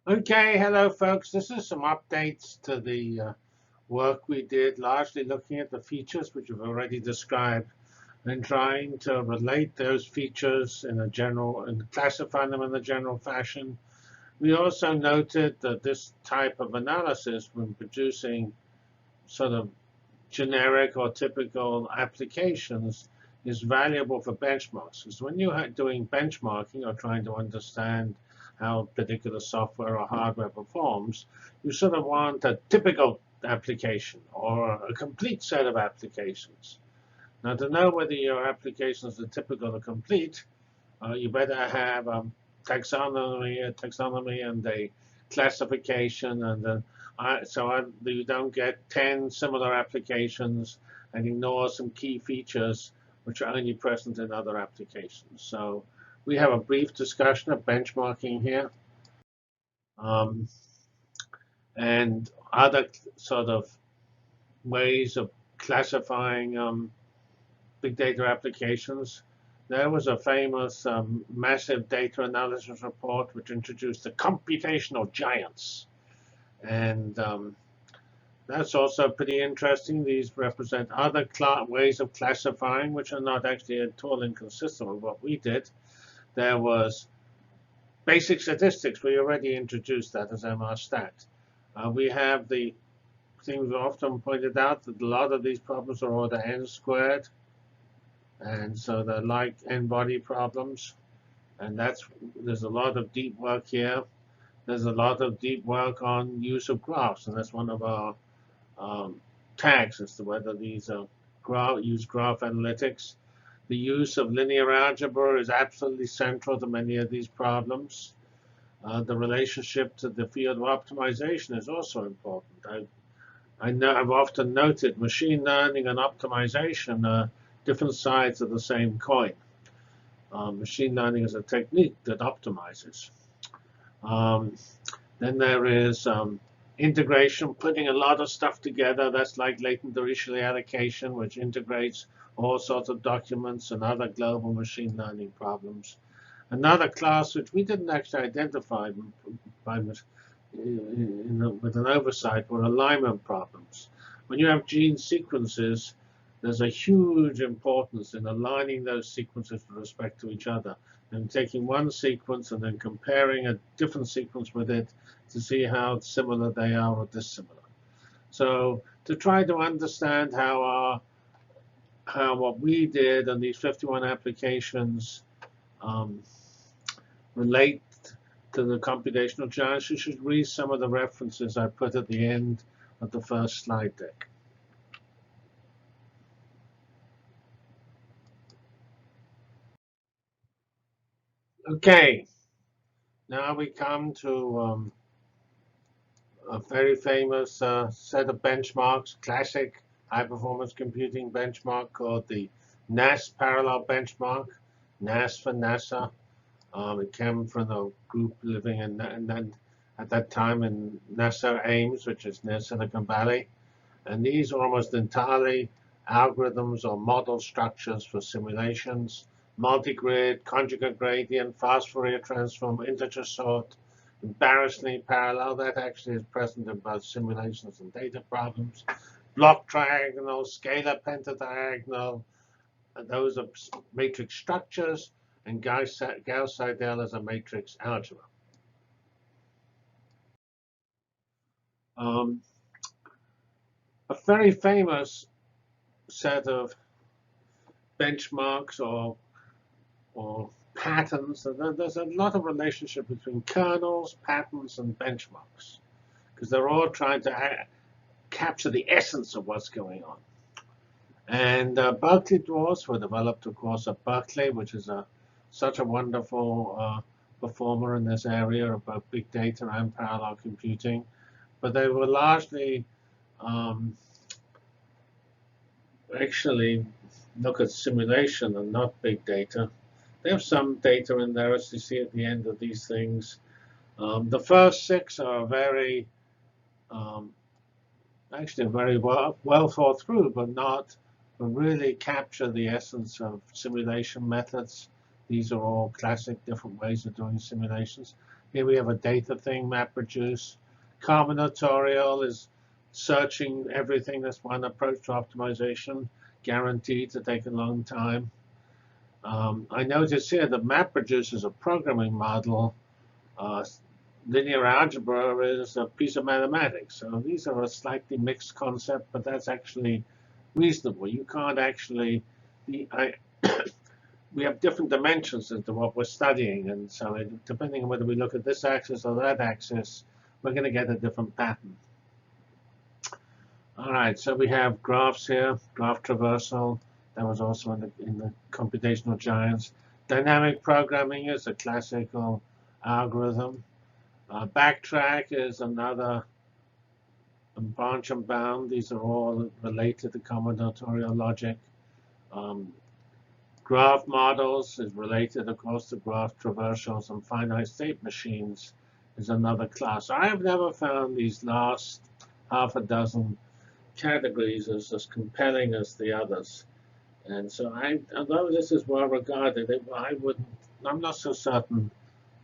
Okay, hello folks. This is some updates to the work we did, largely looking at the features which we've already described and trying to relate those features in a general and classify them in a general fashion. We also noted that this type of analysis, when producing sort of generic or typical applications, is valuable for benchmarks. Because when you're doing benchmarking or trying to understand how particular software or hardware performs, you sort of want a typical application or a complete set of applications. Now, to know whether your applications are typical or complete, you better have taxonomy and a classification, and then you don't get 10 similar applications and ignore some key features which are only present in other applications. So we have a brief discussion of benchmarking here, um, and other sort of ways of classifying big data applications. There was a famous massive data analysis report which introduced the computational giants. And that's also pretty interesting. These represent other ways of classifying, which are not actually at all inconsistent with what we did. There was basic statistics. We already introduced that as MR-Stat. We have the things often pointed out that a lot of these problems are order n squared. And so they're like n-body problems. And there's a lot of deep work here. There's a lot of deep work on use of graphs, and that's one of our tags as to whether these are use graph analytics. The use of linear algebra is absolutely central to many of these problems. The relationship to the field of optimization is also important. I've often noted machine learning and optimization are different sides of the same coin. Machine learning is a technique that optimizes. Um, then there is integration, putting a lot of stuff together. That's like latent Dirichlet allocation, which integrates all sorts of documents and other global machine learning problems. Another class which we didn't actually identify with an oversight were alignment problems. When you have gene sequences, there's a huge importance in aligning those sequences with respect to each other and taking one sequence and then comparing a different sequence with it to see how similar they are or dissimilar. So to try to understand how what we did on these 51 applications um, relate to the computational giants, you should read some of the references I put at the end of the first slide deck. Okay, now we come to a very famous set of benchmarks, classic high-performance computing benchmark called the NAS parallel benchmark, NAS for NASA. It came from a group living at that time in NASA Ames, which is near Silicon Valley. And these are almost entirely algorithms or model structures for simulations, multi-grid, conjugate gradient, fast Fourier transform, integer sort, embarrassingly parallel. That actually is present in both simulations and data problems. Block triagonal, scalar pentadiagonal, those are matrix structures, and Gauss-Seidel is a matrix algebra. Um, a very famous set of benchmarks or patterns. There's a lot of relationship between kernels, patterns, and benchmarks because they're all trying to capture the essence of what's going on. And Berkeley dwarfs were developed, of course, at Berkeley, which is such a wonderful performer in this area of both big data and parallel computing. But they were largely um, actually look at simulation and not big data. They have some data in there, as you see at the end of these things. The first six are um, actually very well thought through, but really capture the essence of simulation methods. These are all classic different ways of doing simulations. Here we have a data thing, MapReduce. Combinatorial is searching everything. That's one approach to optimization, guaranteed to take a long time. I notice here that MapReduce is a programming model. Linear algebra is a piece of mathematics. So these are a slightly mixed concept, but that's actually reasonable. You can't actually, we have different dimensions into what we're studying. And so depending on whether we look at this axis or that axis, we're going to get a different pattern. All right, so we have graphs here, graph traversal. That was also in the computational giants. Dynamic programming is a classical algorithm. Backtrack is another branch and bound. These are all related to combinatorial logic. Graph models is related, of course, to graph traversals, and finite state machines is another class. I have never found these last half a dozen categories as compelling as the others. And so although this is well regarded, I'm not so certain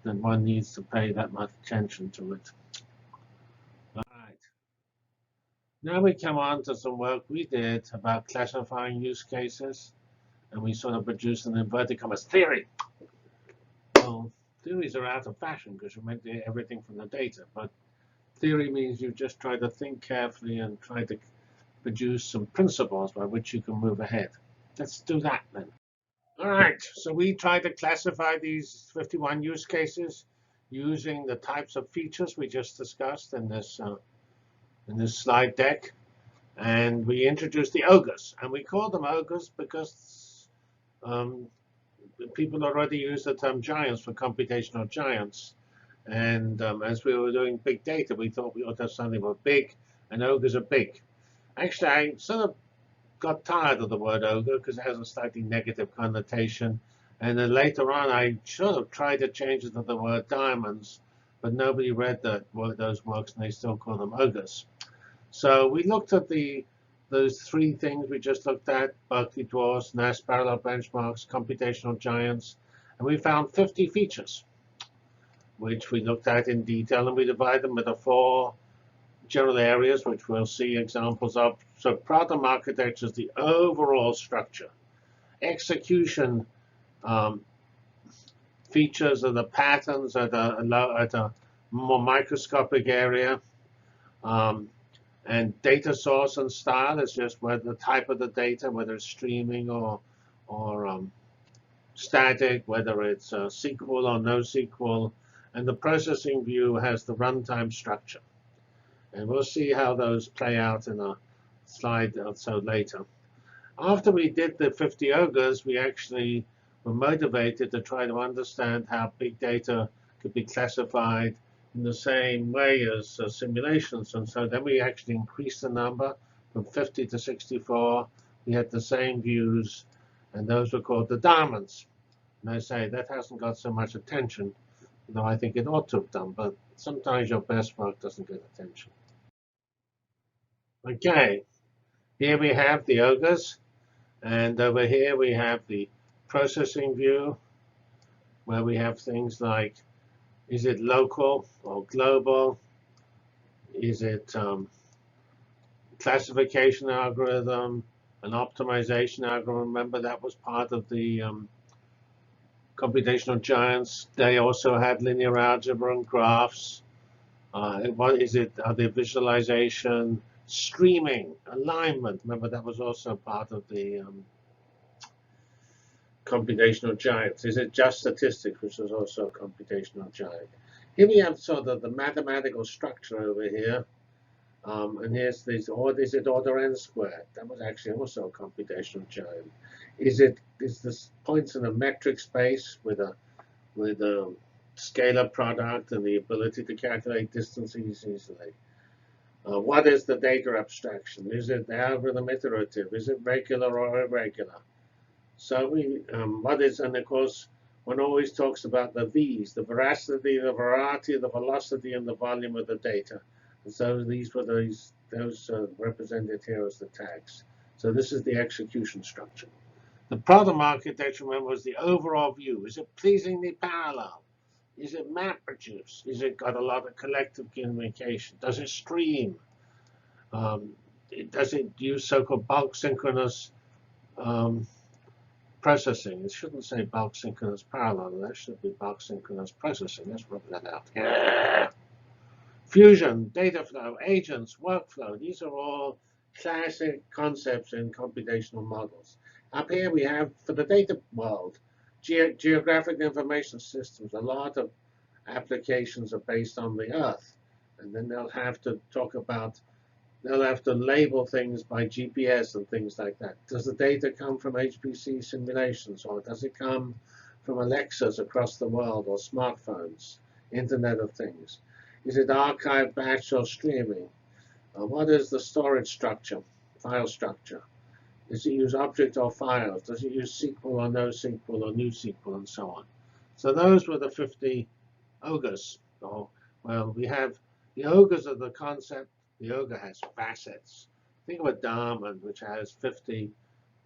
that one needs to pay that much attention to it. All right. Now we come on to some work we did about classifying use cases, and we sort of produced an inverted commas theory. Well, theories are out of fashion because you make everything from the data, but theory means you just try to think carefully and try to produce some principles by which you can move ahead. Let's do that then. All right, so we try to classify these 51 use cases using the types of features we just discussed in this slide deck. And we introduced the Ogres. And we call them Ogres because people already use the term giants for computational giants. And as we were doing big data, we thought we ought to have something about big, and Ogres are big. Actually, I sort of got tired of the word ogre because it has a slightly negative connotation. And then later on, I sort of tried to change it to the word diamonds, but nobody read those works, and they still call them ogres. So we looked at those three things we just looked at: Berkeley dwarfs, Nash parallel benchmarks, computational giants, and we found 50 features, which we looked at in detail, and we divided them into 4 general areas, which we'll see examples of. So problem architecture is the overall structure. Execution features are the patterns at a more microscopic area. And data source and style is just whether the type of the data, whether it's streaming or static, whether it's SQL or NoSQL. And the processing view has the runtime structure. And we'll see how those play out in a slide or so later. After we did the 50 ogres, we actually were motivated to try to understand how big data could be classified in the same way as simulations. And so then we actually increased the number from 50 to 64. We had the same views, and those were called the diamonds. And I say that hasn't got so much attention, though I think it ought to have done, but sometimes your best work doesn't get attention. Okay, here we have the ogres, and over here we have the processing view, where we have things like, is it local or global? Is it classification algorithm, an optimization algorithm? Remember, that was part of the computational giants. They also had linear algebra and graphs. What is it? Are they visualization? Streaming, alignment. Remember, that was also part of the computational giants. Is it just statistics, which was also a computational giant? Here we have sort of the mathematical structure over here. And here's this, or is it order n squared? That was actually also a computational giant. Is this points in a metric space with a scalar product and the ability to calculate distances easily? What is the data abstraction? Is it algorithm iterative? Is it regular or irregular? So what is, and of course, one always talks about the V's, the veracity, the variety, the velocity, and the volume of the data. And so these were those represented here as the tags. So this is the execution structure. The problem architecture, remember, was the overall view. Is it pleasingly parallel? Is it map reduced? Is it got a lot of collective communication? Does it stream? Um, does it use so-called bulk synchronous um, processing? It shouldn't say bulk synchronous parallel. That should be bulk synchronous processing. Let's rub that out. Yeah. Fusion, data flow, agents, workflow. These are all classic concepts in computational models. Up here we have, for the data world, geographic information systems. A lot of applications are based on the Earth. And then they'll have to talk about, they'll have to label things by GPS and things like that. Does the data come from HPC simulations, or does it come from Alexas across the world, or smartphones, Internet of Things? Is it archived, batch, or streaming? What is the storage structure, file structure? Does it use object or files? Does it use SQL or NoSQL or NewSQL, and so on? So those were the 50 ogres. Oh, well, we have the ogres of the concept. The ogre has facets. Think of a diamond, which has 50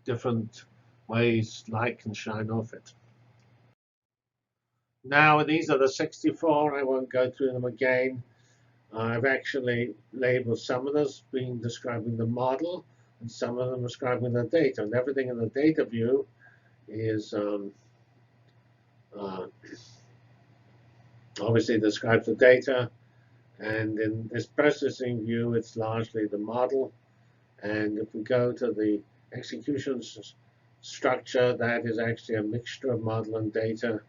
different ways light can shine off it. Now, these are the 64. I won't go through them again. I've actually labeled some of those being describing the model, and some of them describing the data. And everything in the data view is obviously describes the data. And in this processing view, it's largely the model. And if we go to the execution structure, that is actually a mixture of model and data,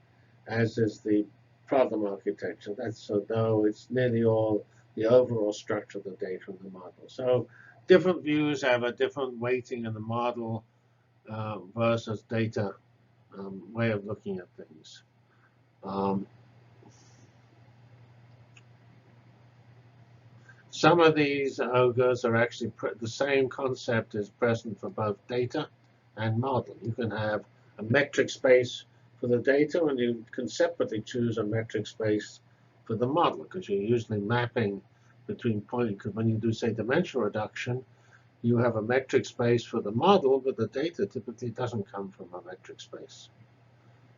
as is the problem architecture. That's so though it's nearly all the overall structure of the data in the model. So different views have a different weighting in the model versus data way of looking at things. Some of these ogres are actually the same concept is present for both data and model. You can have a metric space for the data, and you can separately choose a metric space for the model, because you're usually mapping between points. Because when you do, say, dimensional reduction, you have a metric space for the model, but the data typically doesn't come from a metric space.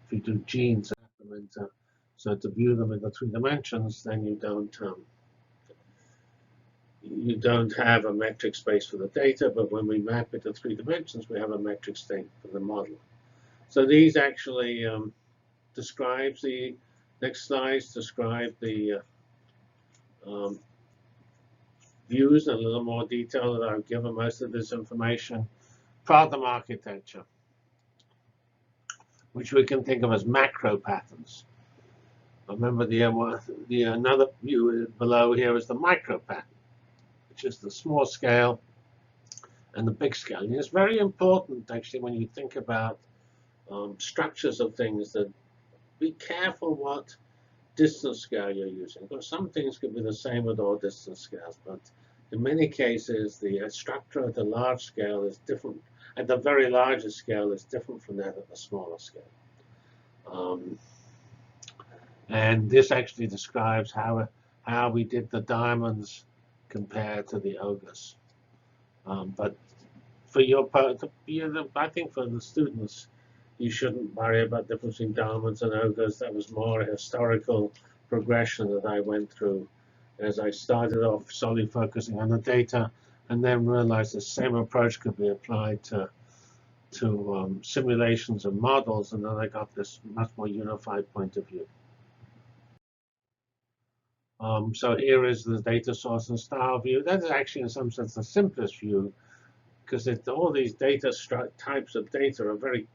If you do genes, so to view them in the 3 dimensions, then you don't have a metric space for the data, but when we map it to 3 dimensions, we have a metric state for the model. So these actually describes the next slides describe the views in a little more detail that I've given most of this information. Problem architecture, which we can think of as macro patterns. Remember the another view below here is the micro pattern, which is the small scale and the big scale. And it's very important, actually, when you think about structures of things, that be careful what distance scale you're using. Because some things could be the same with all distance scales, but in many cases, the structure at the large scale is different. At the very largest scale is different from that at the smaller scale. And this actually describes how we did the diamonds compared to the ogres. But for I think for the students, you shouldn't worry about the difference between diamonds and ogres. That was more a historical progression that I went through as I started off solely focusing on the data, and then realized the same approach could be applied to simulations and models, and then I got this much more unified point of view. So here is the data source and style view. That is actually, in some sense, the simplest view, because all these data types of data are very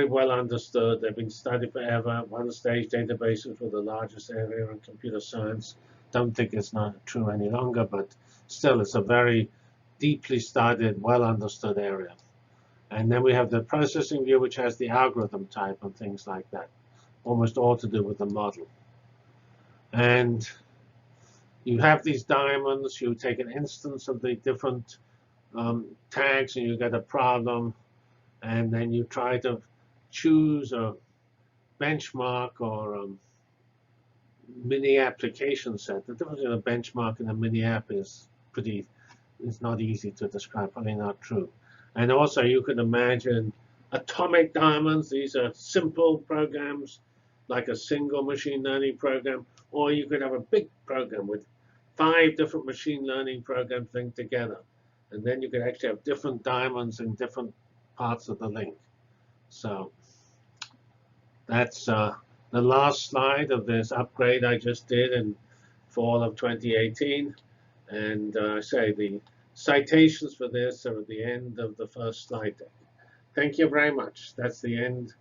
well understood. They've been studied forever. One-stage databases were the largest area in computer science. Don't think it's not true any longer, but still, it's a very deeply studied, well understood area. And then we have the processing view, which has the algorithm type and things like that, almost all to do with the model. And you have these diamonds. You take an instance of the different tags, and you get a problem, and then you try to choose a benchmark or mini application set. The difference between a benchmark and a mini app is not easy to describe, probably not true. And also you could imagine atomic diamonds. These are simple programs, like a single machine learning program, or you could have a big program with 5 different machine learning programs linked together. And then you could actually have different diamonds in different parts of the link. So that's the last slide of this upgrade I just did in fall of 2018. And I say the citations for this are at the end of the first slide deck. Thank you very much. That's the end.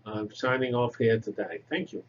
I'm signing off here today. Thank you.